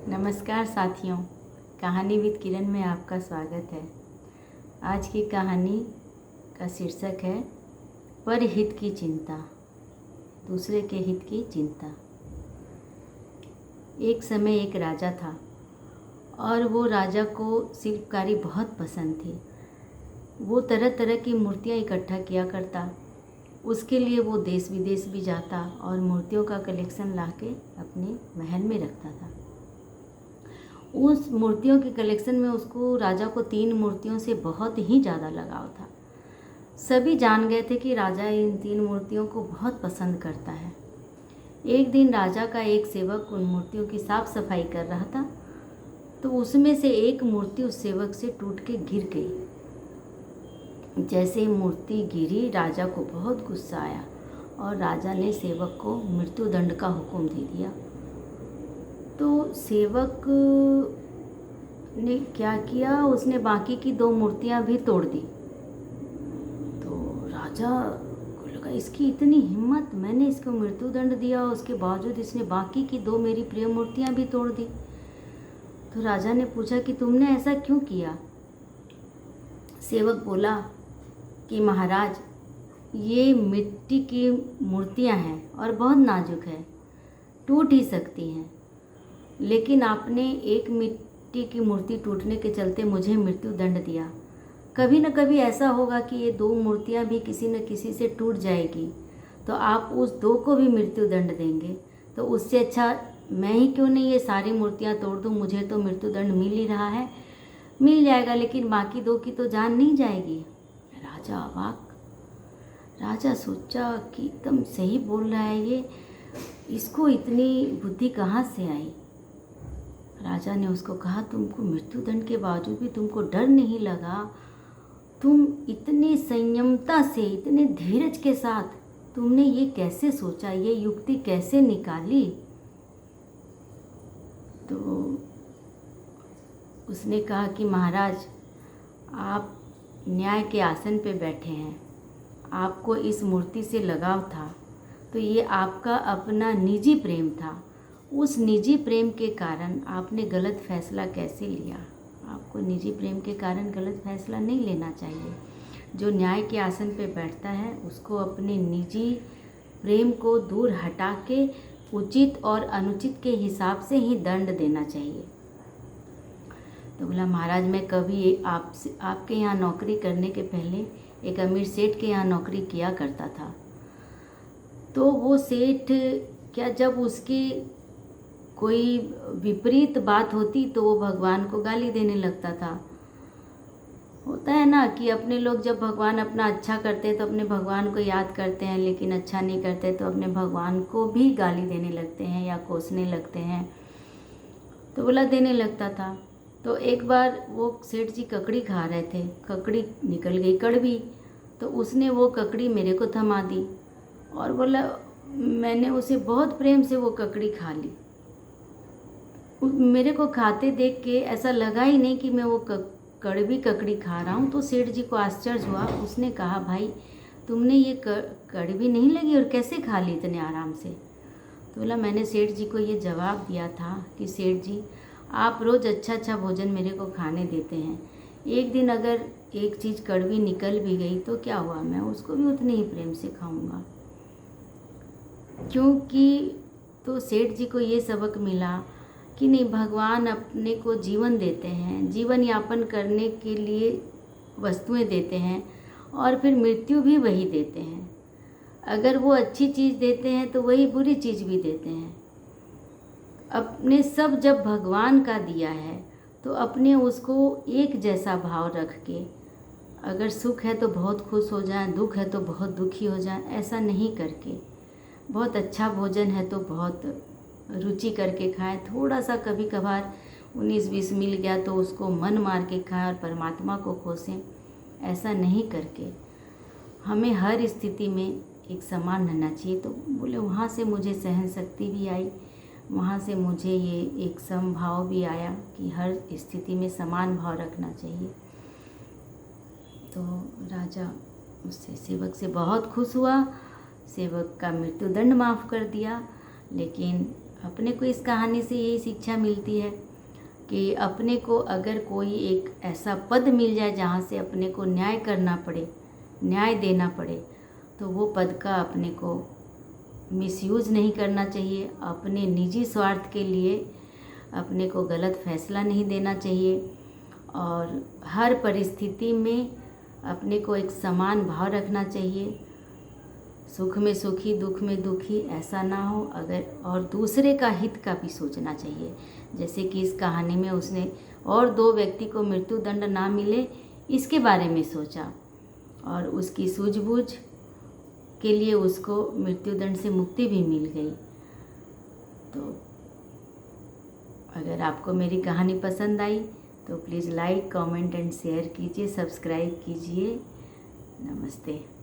नमस्कार साथियों, कहानी विद किरण में आपका स्वागत है। आज की कहानी का शीर्षक है पर हित की चिंता, दूसरे के हित की चिंता। एक समय एक राजा था और वो राजा को शिल्पकारी बहुत पसंद थी। वो तरह तरह की मूर्तियाँ इकट्ठा किया करता। उसके लिए वो देश विदेश भी जाता और मूर्तियों का कलेक्शन लाके अपने महल में रखता था। उस मूर्तियों के कलेक्शन में उसको राजा को 3 मूर्तियों से बहुत ही ज़्यादा लगाव था। सभी जान गए थे कि राजा इन 3 मूर्तियों को बहुत पसंद करता है। एक दिन राजा का एक सेवक उन मूर्तियों की साफ सफाई कर रहा था, तो उसमें से एक मूर्ति उस सेवक से टूट के गिर गई। जैसे ही मूर्ति गिरी, राजा को बहुत गुस्सा आया और राजा ने सेवक को मृत्युदंड का हुक्म दे दिया। तो सेवक ने क्या किया, उसने बाकी की 2 मूर्तियां भी तोड़ दी। तो राजा को लगा इसकी इतनी हिम्मत, मैंने इसको मृत्युदंड दिया, उसके बावजूद इसने बाकी की 2 मेरी प्रिय मूर्तियां भी तोड़ दी। तो राजा ने पूछा कि तुमने ऐसा क्यों किया। सेवक बोला कि महाराज, ये मिट्टी की मूर्तियां हैं और बहुत नाजुक है, टूट ही सकती हैं, लेकिन आपने एक मिट्टी की मूर्ति टूटने के चलते मुझे मृत्युदंड दिया। कभी न कभी ऐसा होगा कि ये 2 मूर्तियां भी किसी न किसी से टूट जाएगी, तो आप उस 2 को भी मृत्युदंड देंगे। तो उससे अच्छा मैं ही क्यों नहीं ये सारी मूर्तियां तोड़ दूं। मुझे तो मृत्युदंड मिल ही रहा है, मिल जाएगा, लेकिन बाकी 2 की तो जान नहीं जाएगी। राजा अवाक। राजा सोचा कि एकदम सही बोल रहा है ये, इसको इतनी बुद्धि कहाँ से आई। राजा ने उसको कहा, तुमको मृत्युदंड के बावजूद भी तुमको डर नहीं लगा। तुम इतने संयमता से, इतने धीरज के साथ तुमने ये कैसे सोचा, ये युक्ति कैसे निकाली। तो उसने कहा कि महाराज, आप न्याय के आसन पे बैठे हैं, आपको इस मूर्ति से लगाव था, तो ये आपका अपना निजी प्रेम था। उस निजी प्रेम के कारण आपने गलत फैसला कैसे लिया। आपको निजी प्रेम के कारण गलत फैसला नहीं लेना चाहिए। जो न्याय के आसन पे बैठता है उसको अपने निजी प्रेम को दूर हटा के उचित और अनुचित के हिसाब से ही दंड देना चाहिए। तो बोला, महाराज, मैं कभी आपके यहाँ नौकरी करने के पहले एक अमीर सेठ के यहाँ नौकरी किया करता था। तो वो सेठ क्या, जब उसकी कोई विपरीत बात होती तो वो भगवान को गाली देने लगता था। होता है ना कि अपने लोग जब भगवान अपना अच्छा करते हैं तो अपने भगवान को याद करते हैं, लेकिन अच्छा नहीं करते तो अपने भगवान को भी गाली देने लगते हैं या कोसने लगते हैं। तो बोला देने लगता था। तो एक बार वो सेठ जी ककड़ी खा रहे थे, ककड़ी निकल गई कड़वी। तो उसने वो ककड़ी मेरे को थमा दी और बोला, मैंने उसे बहुत प्रेम से वो ककड़ी खा ली। मेरे को खाते देख के ऐसा लगा ही नहीं कि मैं वो कड़वी ककड़ी खा रहा हूँ। तो सेठ जी को आश्चर्य हुआ। उसने कहा, भाई, तुमने ये कड़वी नहीं लगी और कैसे खा ली इतने आराम से। तो बोला, मैंने सेठ जी को ये जवाब दिया था कि सेठ जी, आप रोज़ अच्छा अच्छा भोजन मेरे को खाने देते हैं, एक दिन अगर एक चीज़ कड़वी निकल भी गई तो क्या हुआ, मैं उसको भी उतने ही प्रेम से खाऊंगा। क्योंकि तो सेठ जी को ये सबक मिला कि नहीं, भगवान अपने को जीवन देते हैं, जीवन यापन करने के लिए वस्तुएं देते हैं और फिर मृत्यु भी वही देते हैं। अगर वो अच्छी चीज़ देते हैं तो वही बुरी चीज़ भी देते हैं। अपने सब जब भगवान का दिया है तो अपने उसको एक जैसा भाव रख के, अगर सुख है तो बहुत खुश हो जाएं, दुख है तो बहुत दुखी हो जाएं, ऐसा नहीं करके, बहुत अच्छा भोजन है तो बहुत रुचि करके खाएं, थोड़ा सा कभी कभार 19-20 मिल गया तो उसको मन मार के खाएं और परमात्मा को खोसें। ऐसा नहीं करके हमें हर स्थिति में एक समान रहना चाहिए। तो बोले, वहाँ से मुझे सहन शक्ति भी आई, वहाँ से मुझे ये एक समभाव भी आया कि हर स्थिति में समान भाव रखना चाहिए। तो राजा उससे, सेवक से बहुत खुश हुआ, सेवक का मृत्युदंड माफ़ कर दिया। लेकिन अपने को इस कहानी से यही शिक्षा मिलती है कि अपने को अगर कोई एक ऐसा पद मिल जाए जहाँ से अपने को न्याय करना पड़े, न्याय देना पड़े, तो वो पद का अपने को मिसयूज़ नहीं करना चाहिए। अपने निजी स्वार्थ के लिए अपने को गलत फैसला नहीं देना चाहिए और हर परिस्थिति में अपने को एक समान भाव रखना चाहिए। सुख में सुखी, दुख में दुखी ऐसा ना हो, अगर और दूसरे का हित का भी सोचना चाहिए। जैसे कि इस कहानी में उसने और 2 व्यक्ति को मृत्यु दंड ना मिले इसके बारे में सोचा और उसकी सूझबूझ के लिए उसको मृत्युदंड से मुक्ति भी मिल गई। तो अगर आपको मेरी कहानी पसंद आई तो please like, comment and share कीजिए, सब्सक्राइब कीजिए। नमस्ते।